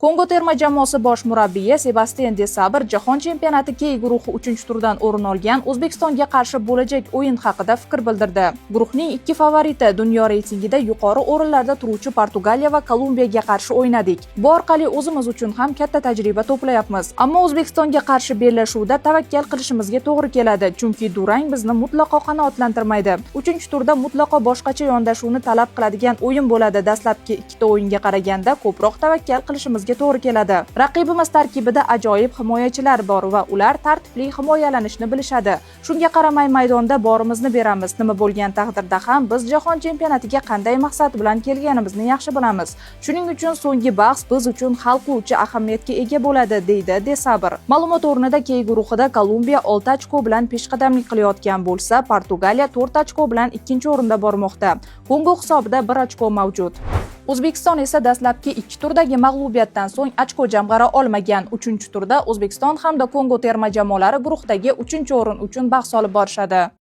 Kongo terma jamoasi bosh murabbiyi Sebastien de Sabre Jahon chempionati K guruhi 3-turdan o'rin olgan O'zbekistonga qarshi bo'lajak o'yin haqida fikr bildirdi. Guruhning ikki favoriti dunyo reytingida yuqori o'rinlarda turuvchi Portugaliya va Kolumbiyaga qarshi o'ynadik. Bu orqali o'zimiz uchun ham katta tajriba to'playapmiz. Ammo O'zbekistonga qarshi bellashuvda tavakkal qilishimizga to'g'ri keladi, chunki durang bizni mutlaqo qanoatlantirmaydi. 3-turda mutlaqo boshqacha yondashuvni talab qiladigan o'yin bo'ladi. Dastlabki ikkita o'yinga qaraganda ko'proq tavakkal qilishimizga to'g'ri keladi. Raqibimiz tarkibida ajoyib himoyachilar bor va ular tartibli himoyalanishni bilishadi. Shunga qaramay maydonda borimizni beramiz. Nima bo'lgan taqdirda ham biz jahon chempionatiga qanday maqsad bilan kelganimizni yaxshi bilamiz. Shuning uchun so'nggi bahs biz uchun hal qiluvchi ahamiyatga ega bo'ladi, deydi de Sabre. Ma'lumot o'rnida K guruhida Kolumbiya 6 ochko bilan peshqadamlik qilayotgan bo'lsa, Portugaliya 4 ochko bilan ikkinchi o'rinda bormoqda. Kongo hisobida 1 ochko mavjud. O'zbekiston esa dastlabki 2 turdagi mag'lubiyatdan so'ng ochko jamg'ara olmagan. 3-turda O'zbekiston hamda Kongo terma jamoalari guruhdagi 3-o'rin uchun bahs olib borishadi.